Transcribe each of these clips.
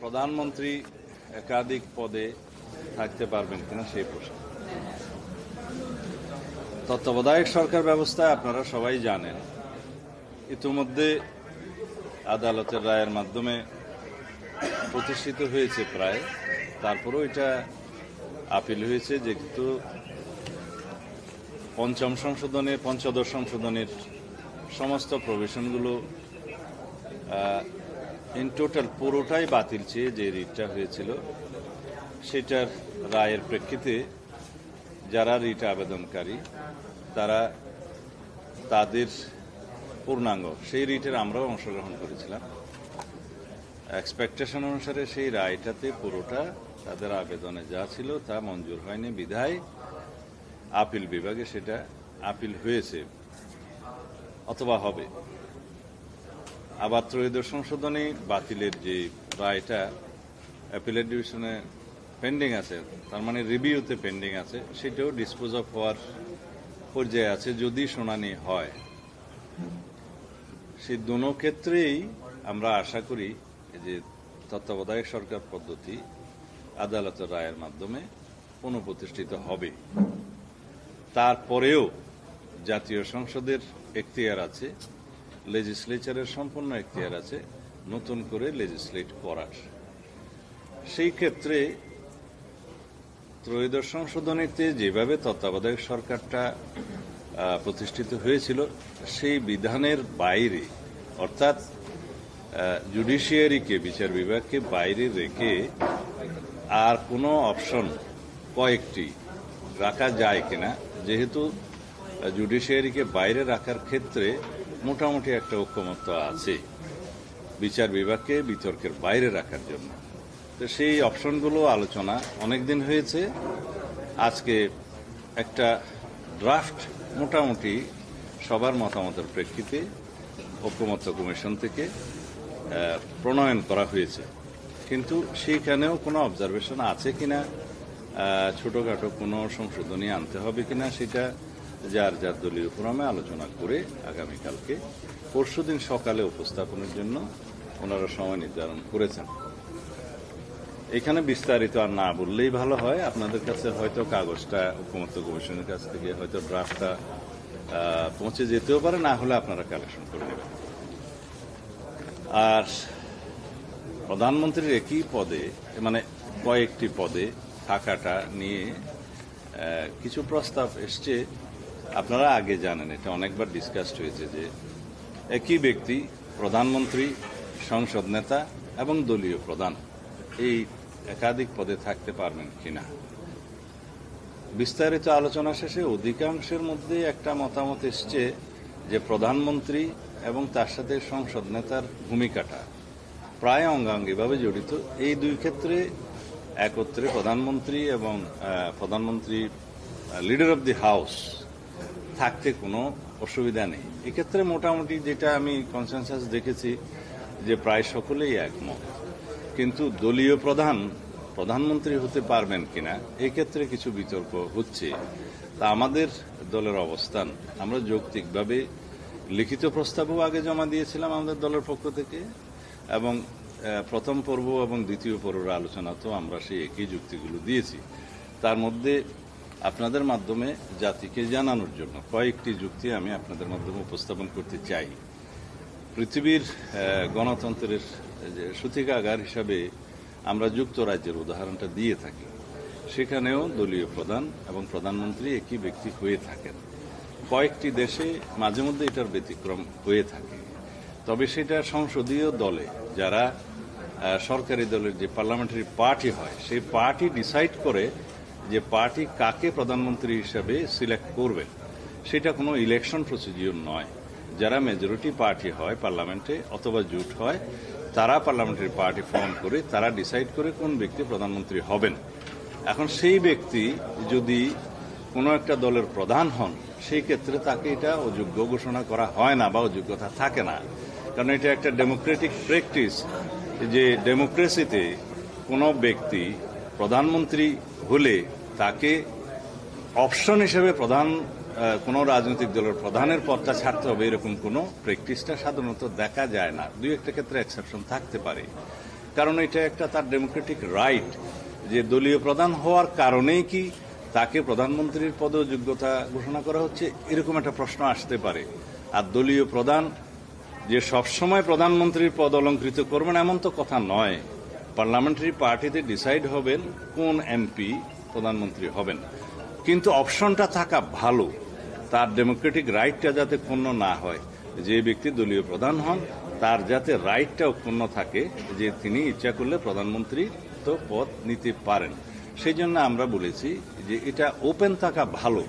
প্রধানমন্ত্রী একাধিক পদে থাকতে পারবেন কিনা সেই প্রশ্ন। তত্ত্বাবধায়ক সরকার ব্যবস্থায় আপনারা সবাই জানেন, ইতিমধ্যে আদালতের রায়ের মাধ্যমে প্রতিষ্ঠিত হয়েছে প্রায়। তারপরেও এটা আপিল হয়েছে, যেহেতু পঞ্চদশ সংশোধনের সমস্ত প্রভিশনগুলো ইন টোটাল পুরোটাই বাতিল চেয়ে যে রিটটা হয়েছিল, সেটার রায়ের প্রেক্ষিতে যারা রিট আবেদনকারী তারা তাদের পূর্ণাঙ্গ সেই রিটের আমরাও অংশগ্রহণ করেছিলাম। এক্সপেকটেশন অনুসারে সেই রায়টাতে পুরোটা তাদের আবেদনে যা ছিল তা মঞ্জুর হয়নি বিধায় আপিল বিভাগে সেটা আপিল হয়েছে অথবা হবে। আবার ত্রয়োদশ সংশোধনী বাতিলের যে রায়টা অ্যাপিলেট ডিভিশনে পেন্ডিং আছে, তার মানে রিভিউতে পেন্ডিং আছে, সেটাও ডিসপোজ অফ হওয়ার পর্যায়ে আছে যদি শুনানি হয়। সেই দুটো ক্ষেত্রেই আমরা আশা করি যে তত্ত্বাবধায়ক সরকার পদ্ধতি আদালতের রায়ের মাধ্যমে পুনঃপ্রতিষ্ঠিত হবে। তারপরেও জাতীয় সংসদের এখতিয়ার আছে, লেজিসলেচারের সম্পূর্ণ এখতিয়ার আছে নতুন করে লেজিসলেট করার। সেই ক্ষেত্রে ত্রয়োদশ সংশোধনীতে যেভাবে তত্ত্বাবধায়ক সরকারটা প্রতিষ্ঠিত হয়েছিল সেই বিধানের বাইরে, অর্থাৎ জুডিশিয়ারিকে, বিচার বিভাগকে বাইরে রেখে আর কোনো অপশন কয়েকটি রাখা যায় কিনা, যেহেতু জুডিশিয়ারিকে বাইরে রাখার ক্ষেত্রে মোটামুটি একটা ঐক্যমত্য আছে বিচার বিভাগকে বিতর্কের বাইরে রাখার জন্য। তো সেই অপশনগুলো আলোচনা অনেকদিন হয়েছে। আজকে একটা ড্রাফট মোটামুটি সবার মতামতের প্রেক্ষিতে ঐক্যমত্য কমিশন থেকে প্রণয়ন করা হয়েছে, কিন্তু সেইখানেও কোনো অবজারভেশন আছে কিনা, ছোটখাটো কোনো সংশোধনী আনতে হবে কিনা, সেটা যার যার দলীয় ফোরামে আলোচনা করে আগামীকালকে পরশুদিন সকালে উপস্থাপনের জন্য ওনারা সময় নির্ধারণ করেছেন। এখানে বিস্তারিত আর না বললেই ভালো হয়। আপনাদের কাছে হয়তো কাগজটা ঐক্যমত্য কমিশনের কাছ থেকে হয়তো ড্রাফটটা পৌঁছে যেতেও পারে, না হলে আপনারা কালেকশন করে নেবেন। আর প্রধানমন্ত্রীর একই পদে, মানে কয়েকটি পদে থাকাটা নিয়ে কিছু প্রস্তাব এসছে। আপনারা আগে জানেন, এটা অনেকবার ডিসকাসড হয়েছে যে একই ব্যক্তি প্রধানমন্ত্রী, সংসদ নেতা এবং দলীয় প্রধান এই একাধিক পদে থাকতে পারবেন কিনা। বিস্তারিত আলোচনা শেষে অধিকাংশের মধ্যে একটা মতামত এসছে যে প্রধানমন্ত্রী এবং তার সাথে সংসদ নেতার ভূমিকাটা প্রায় অঙ্গাঙ্গিভাবে জড়িত। এই দুই ক্ষেত্রে একত্রে প্রধানমন্ত্রী এবং প্রধানমন্ত্রী লিডার অব দি হাউস থাকতে কোনো অসুবিধা নেই। এক্ষেত্রে মোটামুটি যেটা আমি কনসেনসাস দেখেছি যে প্রায় সকলেই একমত। কিন্তু দলীয় প্রধানমন্ত্রী হতে পারবেন কিনা এই ক্ষেত্রে কিছু বিতর্ক হচ্ছে। তা আমাদের দলের অবস্থান, আমরা যৌক্তিকভাবে লিখিত প্রস্তাবও আগে জমা দিয়েছিলাম আমাদের দলের পক্ষ থেকে, এবং প্রথম পর্ব এবং দ্বিতীয় পর্বের আলোচনাতেও আমরা সেই একই যুক্তিগুলো দিয়েছি। তার মধ্যে আপনাদের মাধ্যমে জাতিকে জানানোর জন্য কয়েকটি যুক্তি আমি আপনাদের মাধ্যমে উপস্থাপন করতে চাই। পৃথিবীর গণতন্ত্রের সূতিকাগার হিসাবে আমরা যুক্তরাজ্যের উদাহরণটা দিয়ে থাকি। সেখানেও দলীয় প্রধান এবং প্রধানমন্ত্রী একই ব্যক্তি হয়ে থাকেন। কয়েকটি দেশে মাঝে মধ্যে এটার ব্যতিক্রম হয়ে থাকে, তবে সেটা সংসদীয় দলে যারা সরকারি দলের যে পার্লামেন্টারি পার্টি হয়, সেই পার্টি ডিসাইড করে যে পার্টি কাকে প্রধানমন্ত্রী হিসাবে সিলেক্ট করবে। সেটা কোনো ইলেকশন প্রসিডিউর নয়। যারা মেজরিটি পার্টি হয় পার্লামেন্টে অথবা জোট হয়, তারা পার্লামেন্টারি পার্টি ফর্ম করে তারা ডিসাইড করে কোন ব্যক্তি প্রধানমন্ত্রী হবেন। এখন সেই ব্যক্তি যদি কোনো একটা দলের প্রধান হন, সেই ক্ষেত্রে তাকে এটা অযোগ্য ঘোষণা করা হয় না বা অযোগ্যতা থাকে না, কারণ এটা একটা ডেমোক্রেটিক প্র্যাকটিস যে ডেমোক্রেসিতে কোনো ব্যক্তি প্রধানমন্ত্রী হলে তাকে অপশন হিসেবে কোনো রাজনৈতিক দলের প্রধানের পদটা ছাড়তে হবে, এরকম কোনো প্র্যাকটিসটা সাধারণত দেখা যায় না। দুই একটা ক্ষেত্রে এক্সেপশন থাকতে পারে, কারণ এটা একটা তার ডেমোক্রেটিক রাইট যে দলীয় প্রধান হওয়ার কারণেই কি তাকে প্রধানমন্ত্রীর পদে যোগ্যতা ঘোষণা করা হচ্ছে, এরকম একটা প্রশ্ন আসতে পারে। আর দলীয় প্রধান যে সবসময় প্রধানমন্ত্রীর পদ অলঙ্কৃত করবেন এমন তো কথা নয়। পার্লামেন্টারি পার্টিতে ডিসাইড হবেন কোন এমপি প্রধানমন্ত্রী হবেন, কিন্তু অপশনটা থাকা ভালো, তার ডেমোক্রেটিক রাইটটা যাতে ক্ষুণ্ণ না হয়। যে ব্যক্তি দলীয় প্রধান হন তার যাতে রাইটটাও ক্ষুণ্ণ থাকে যে তিনি ইচ্ছা করলে প্রধানমন্ত্রী তো পদ নিতে পারেন। সেই জন্য আমরা বলেছি যে এটা ওপেন থাকা ভালো,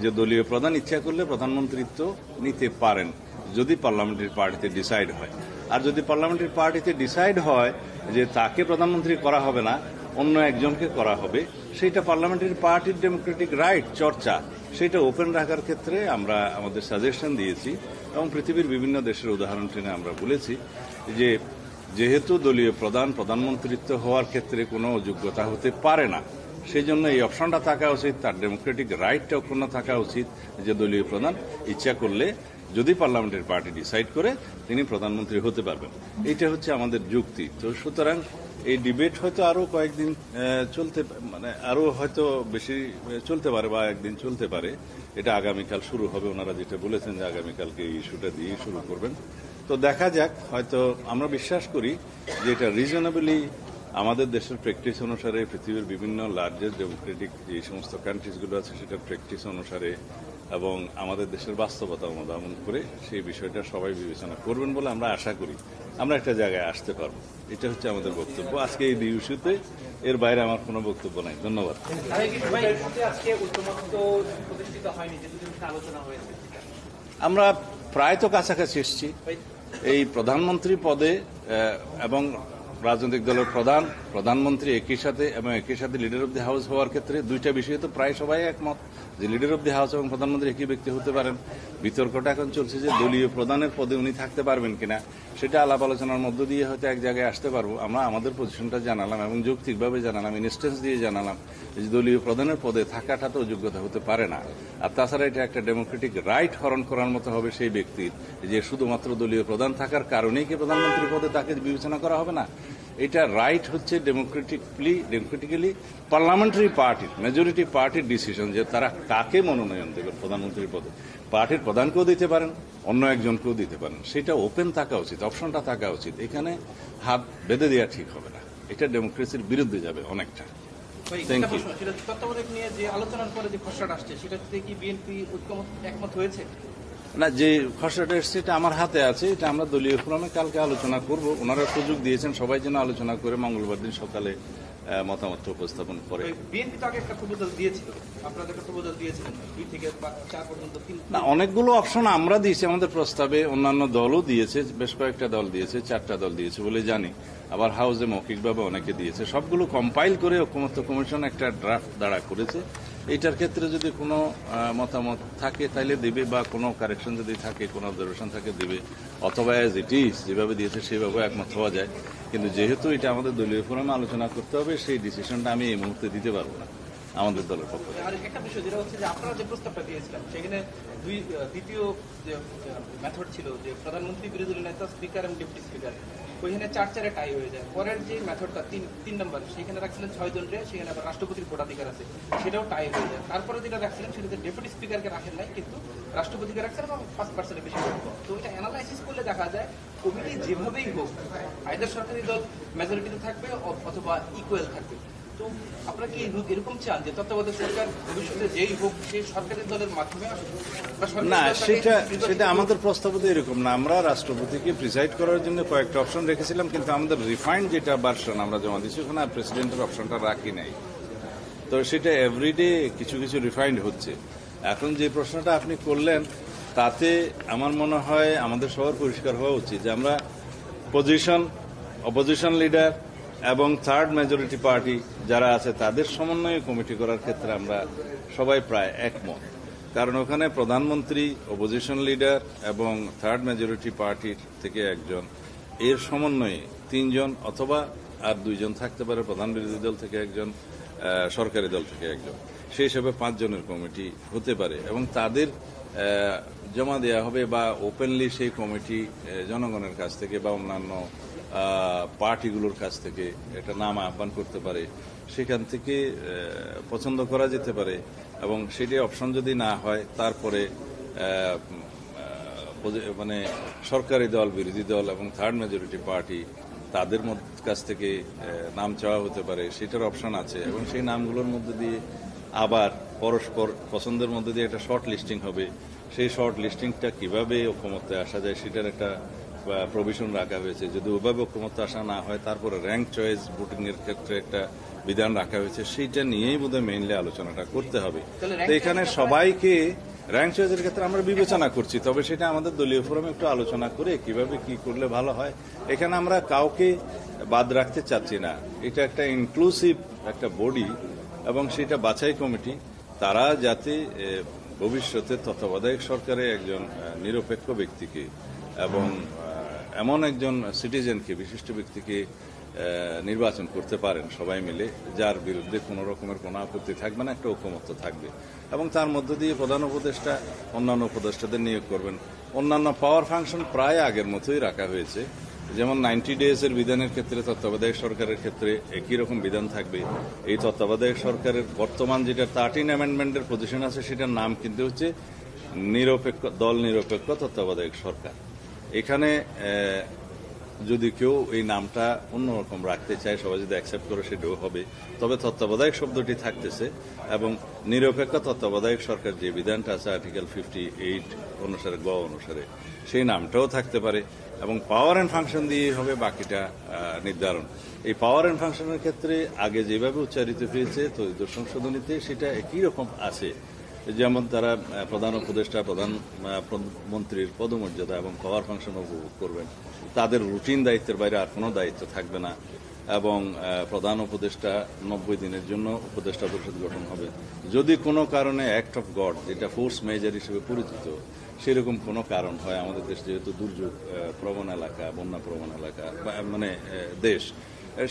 যে দলীয় প্রধান ইচ্ছা করলে প্রধানমন্ত্রিত্ব নিতে পারেন যদি পার্লামেন্টারি পার্টিতে ডিসাইড হয়। আর যদি পার্লামেন্টারি পার্টিতে ডিসাইড হয় যে তাকে প্রধানমন্ত্রী করা হবে না, অন্য একজনকে করা হবে, সেইটা পার্লামেন্টারি পার্টির ডেমোক্রেটিক রাইট চর্চা, সেটা ওপেন রাখার ক্ষেত্রে আমরা আমাদের সাজেশন দিয়েছি এবং পৃথিবীর বিভিন্ন দেশের উদাহরণ টেনে আমরা বলেছি যে যেহেতু দলীয় প্রধানমন্ত্রিত্ব হওয়ার ক্ষেত্রে কোনো যোগ্যতা হতে পারে না, সেই জন্য এই অপশনটা থাকা উচিত, তার ডেমোক্রেটিক রাইটটা অক্ষুণ্ণ থাকা উচিত যে দলীয় প্রধান ইচ্ছা করলে যদি পার্লামেন্টারি পার্টি ডিসাইড করে তিনি প্রধানমন্ত্রী হতে পারবেন। এইটা হচ্ছে আমাদের যুক্তি। তো সুতরাং এই ডিবেট হয়তো আরো কয়েকদিন চলতে, মানে আরো হয়তো বেশি চলতে পারে বা একদিন চলতে পারে। এটা আগামীকাল শুরু হবে, ওনারা যেটা বলেছেন যে আগামীকালকে এই ইস্যুটা দিয়ে শুরু করবেন। তো দেখা যাক, হয়তো আমরা বিশ্বাস করি যে এটা রিজনেবলি আমাদের দেশের প্র্যাকটিস অনুসারে, পৃথিবীর বিভিন্ন লার্জেস্ট ডেমোক্রেটিক যে সমস্ত কান্ট্রিজগুলো আছে সেটার প্র্যাকটিস অনুসারে এবং আমাদের দেশের বাস্তবতা অনুধাবন করে সেই বিষয়টা সবাই বিবেচনা করবেন বলে আমরা আশা করি আমরা একটা জায়গায় আসতে পারবো। এটা হচ্ছে আমাদের বক্তব্য আজকে এই ইস্যুতে। এর বাইরে আমার কোনো বক্তব্য নাই। ধন্যবাদ। আমরা প্রায় তো কাছাকাছি এসেছি এই প্রধানমন্ত্রী পদে এবং রাজনৈতিক দলের প্রধানমন্ত্রী একই সাথে এবং একই সাথে লিডার অব দি হাউস হওয়ার ক্ষেত্রে দুইটা বিষয়ে তো প্রায় সবাই একমত যে লিডার অব দি হাউস এবং প্রধানমন্ত্রী একই ব্যক্তি হতে পারেন। বিতর্কটা এখন চলছে যে দলীয় প্রধানের পদে উনি থাকতে পারবেন কিনা, সেটা আলাপ আলোচনার মধ্য দিয়ে হয়তো এক জায়গায় আসতে পারবো। আমরা আমাদের পজিশনটা জানালাম এবং যৌক্তিকভাবে জানালাম, ইনস্টেন্স দিয়ে জানালাম যে দলীয় প্রধানের পদে থাকাটা তো যোগ্যতা হতে পারে না। আর তাছাড়া এটা একটা ডেমোক্রেটিক রাইট হরণ করার মতো হবে সেই ব্যক্তির যে শুধুমাত্র দলীয় প্রধান থাকার কারণেই কি প্রধানমন্ত্রী পদে তাকে বিবেচনা করা হবে না। এটা রাইট হচ্ছে ডেমোক্রেটিক্যালি পার্লামেন্টারি পার্টির, মেজরিটি পার্টির ডিসিশন যে তারা কাকে মনোনয়ন দেবে প্রধানমন্ত্রীর পদে। পার্টির প্রধানকেও দিতে পারেন, অন্য একজনকেও দিতে পারেন। সেটা ওপেন থাকা উচিত, অপশনটা থাকা উচিত। এখানে হাত বেঁধে দেওয়া ঠিক হবে না, এটা ডেমোক্রেসির বিরুদ্ধে যাবে অনেকটা। Thank you. তত্ত্বাবধায়ক নিয়ে যে আলোচনার পরে যে খসড়াটা আসছে সেটাতে কি বিএনপি একমত হয়েছে? না, যে খসড়াটা এসছে এটা আমার হাতে আছে, এটা আমরা দলীয় ফোরামে কালকে আলোচনা করব। ওনারা সুযোগ দিয়েছেন সবাই যেন আলোচনা করে মঙ্গলবার দিন সকালে মতামত উপস্থাপন করে। বিএনপি তো আগে একটা প্রপোজাল দিয়েছিল, আপনাদের একটা প্রপোজাল দিয়েছিলেন 2 থেকে 4 পর্যন্ত। না, অনেকগুলো অপশন আমরা দিয়েছি আমাদের প্রস্তাবে, অন্যান্য দলও দিয়েছে, বেশ কয়েকটা দল দিয়েছে, 4টা দল দিয়েছে বলে জানি। আবার হাউসে মৌখিকভাবে অনেকে দিয়েছে। সবগুলো কম্পাইল করে ঐকমত্য কমিশন একটা ড্রাফট দাঁড়া করেছে। এইটার ক্ষেত্রে যদি কোনো মতামত থাকে তাইলে দেবে, বা কোনো কারেকশন যদি থাকে, কোনো অবজারভেশন থাকে দেবে, অথবা অ্যাজ ইট ইজ যেভাবে দিয়েছে সেভাবে একমত হওয়া যায়। কিন্তু যেহেতু এটা আমাদের দলীয় ফোরামে আলোচনা করতে হবে, সেই ডিসিশনটা আমি এই মুহূর্তে দিতে পারবো না আমাদের দলের পক্ষ থেকে। আর একটা বিষয় যেটা হচ্ছে যে আপনারা যে প্রস্তাবটা দিয়েছিলেন সেখানে দ্বিতীয় যে মেথড ছিল যে প্রধানমন্ত্রী, বিরোধী দলীয় নেতা, স্পিকার এবং ডেপুটি স্পিকার, ওইখানে 4-4 টাই হয়ে যায়। পরের যে মেথডটা 3 নম্বর, সেখানে রাখছিলেন 6 জন রে, সেখানে আবার রাষ্ট্রপতির ভোটাধিকার আছে, সেটাও টাই হয়ে যায়। তারপরে যেটা রাখছিলেন সেটাতে ডেপুটি স্পিকারকে রাখেন নাই, কিন্তু রাষ্ট্রপতিকে রাখছেন এবং 5% বেশি ভোট। তো এটা অ্যানালাইসিস করলে দেখা যায় কমিটি যেভাবেই হোক আইদার সরকারি দল মেজরিটিতে থাকবে অথবা ইকুয়াল থাকবে। তো আপনারা কি এরকম চান যে তত্ত্বাবধায়ক সরকার ভবিষ্যতে যেই হোক সেই সরকারি দলের মাধ্যমে আসবে? না, সেটা আমাদের প্রস্তাব এরকম না। আমরা রাষ্ট্রপতিকে প্রিসাইড করার জন্য কয়েকটা অপশন রেখেছিলাম, কিন্তু আমাদের রিফাইন্ড যেটা ভার্সন আমরা জমা দিচ্ছি ওখানে আর প্রেসিডেন্টের অপশনটা রাখি নাই। তো সেটা এভরিডে কিছু কিছু রিফাইন্ড হচ্ছে। এখন যে প্রশ্নটা আপনি করলেন তাতে আমার মনে হয় আমাদের সবার পরিষ্কার হওয়া উচিত যে আমরা অপোজিশন লিডার এবং থার্ড মেজরিটি পার্টি যারা আছে তাদের সমন্বয়ে কমিটি করার ক্ষেত্রে আমরা সবাই প্রায় একমত। কারণ ওখানে প্রধানমন্ত্রী, অপোজিশন লিডার এবং থার্ড মেজরিটি পার্টির থেকে একজন, এর সমন্বয়ে 3 জন অথবা আর 2 জন থাকতে পারে, প্রধান বিরোধী দল থেকে একজন, সরকারি দল থেকে একজন, সেই হিসেবে 5 জনের কমিটি হতে পারে এবং তাদের জমা দেওয়া হবে বা ওপেনলি সেই কমিটি জনগণের কাছ থেকে বা অন্যান্য পার্টিগুলোর কাছ থেকে একটা নাম আহ্বান করতে পারে, সেখান থেকে পছন্দ করা যেতে পারে এবং সেটি অপশন যদি না হয় তারপরে মানে সরকারি দল, বিরোধী দল এবং থার্ড মেজরিটি পার্টি তাদের কাছ থেকে নাম চাওয়া হতে পারে, সেটার অপশন আছে এবং সেই নামগুলোর মধ্যে দিয়ে আবার পরস্পর পছন্দের মধ্যে দিয়ে একটা শর্ট লিস্টিং হবে। সেই শর্ট লিস্টিংটা কিভাবে ঐকমত্যে আসা যায় সেটার একটা প্রভিশন রাখা হয়েছে। যদি ওইভাবে ঐকমত্যে আসা না হয় তারপরে র্যাঙ্ক চয়েস ভোটিং এর ক্ষেত্রে একটা বিধান রাখা হয়েছে, সেইটা নিয়েই বোধহয় মেইনলি আলোচনাটা করতে হবে। তো এখানে সবাইকে র্যাঙ্ক চয়েসের ক্ষেত্রে আমরা বিবেচনা করছি, তবে সেটা আমাদের দলীয় ফোরামে একটু আলোচনা করে কিভাবে কি করলে ভালো হয়। এখানে আমরা কাউকে বাদ রাখতে চাচ্ছি না, এটা একটা ইনক্লুসিভ একটা বডি এবং সেটা বাছাই কমিটি, তারা যাতে ভবিষ্যতে তত্ত্বাবধায়ক সরকারে একজন নিরপেক্ষ ব্যক্তিকে এবং এমন একজন সিটিজেনকে, বিশিষ্ট ব্যক্তিকে নির্বাচন করতে পারেন সবাই মিলে, যার বিরুদ্ধে কোনো রকমের কোনো আপত্তি থাকবে না, একটা ঐকমত্য থাকবে এবং তার মধ্য দিয়ে প্রধান উপদেষ্টা অন্যান্য উপদেষ্টাদের নিয়োগ করবেন। অন্যান্য পাওয়ার ফাংশন প্রায় আগের মতোই রাখা হয়েছে, যেমন 90 ডেজের বিধানের ক্ষেত্রে তত্ত্বাবধায়ক সরকারের ক্ষেত্রে একই রকম বিধান থাকবে। এই তত্ত্বাবধায়ক সরকারের বর্তমান যেটা 13 অ্যামেন্ডমেন্টের পজিশন আছে সেটার নাম কিন্তু হচ্ছে নিরপেক্ষ দল নিরপেক্ষ তত্ত্বাবধায়ক সরকার। এখানে যদি কেউ এই নামটা অন্যরকম রাখতে চায়, সবাই যদি অ্যাকসেপ্ট করে সেটাও হবে, তবে তত্ত্বাবধায়ক শব্দটি থাকতেছে এবং নিরপেক্ষ তত্ত্বাবধায়ক সরকার যে বিধানটা আছে আর্টিকেল 58 অনুসারে গ অনুসারে সেই নামটাও থাকতে পারে এবং পাওয়ার অ্যান্ড ফাংশন দিয়ে হবে বাকিটা নির্ধারণ। এই পাওয়ার অ্যান্ড ফাংশনের ক্ষেত্রে আগে যেভাবে উচ্চারিত হয়েছে তৈরি সংশোধনীতে সেটা একই রকম আছে, যেমন তারা প্রধান উপদেষ্টা প্রধানমন্ত্রীর পদমর্যাদা এবং পাওয়ার ফাংশন উপভোগ করবেন, তাদের রুটিন দায়িত্বের বাইরে আর কোনো দায়িত্ব থাকবে না এবং প্রধান উপদেষ্টা 90 দিনের জন্য উপদেষ্টা পরিষদ গঠন হবে। যদি কোনো কারণে অ্যাক্ট অফ গড, যেটা ফোর্স মেজর হিসেবে পরিচিত, সেরকম কোনো কারণ হয়, আমাদের দেশ যেহেতু দুর্যোগ প্রবণ এলাকা, বন্যা প্রবণ এলাকা মানে দেশ,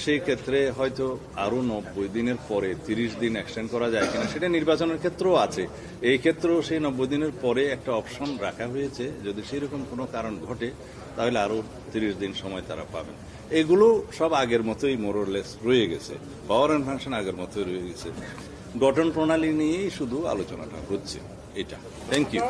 সেই ক্ষেত্রে হয়তো আরো 90 দিনের পরে 30 দিন এক্সটেন্ড করা যায় কিনা সেটা নির্বাচনের ক্ষেত্রেও আছে। এই ক্ষেত্রেও সেই 90 দিনের পরে একটা অপশন রাখা হয়েছে, যদি সেরকম কোনো কারণ ঘটে তাহলে আরো 30 দিন সময় তারা পাবেন। এগুলো সব আগের মতোই মোরলেস রয়ে গেছে, পাওয়ার অ্যান্ড ফাংশন আগের মতোই রয়ে গেছে, গঠন প্রণালী নিয়েই শুধু আলোচনাটা হচ্ছে। এটা থ্যাংক ইউ।